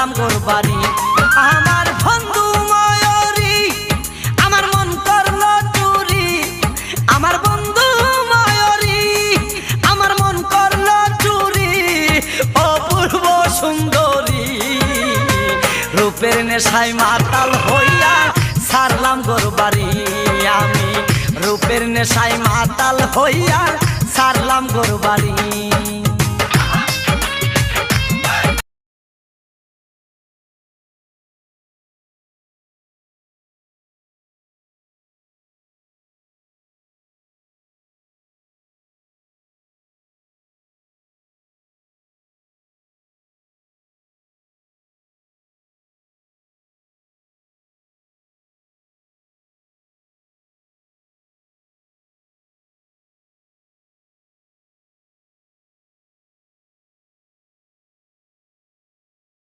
সারলাম গোরবাড়ি। আমার বন্ধু ময়ূরী আমার মন করলো চুরি, আমার বন্ধু ময়ূরী আমার মন করলো চুরি। অপূর্ব সুন্দরী রূপের নেশায় মাতাল হইয়া সারলাম গোরবাড়ি। আমি রূপের নেশায় মাতাল হইয়া সারলাম গোরবাড়ি।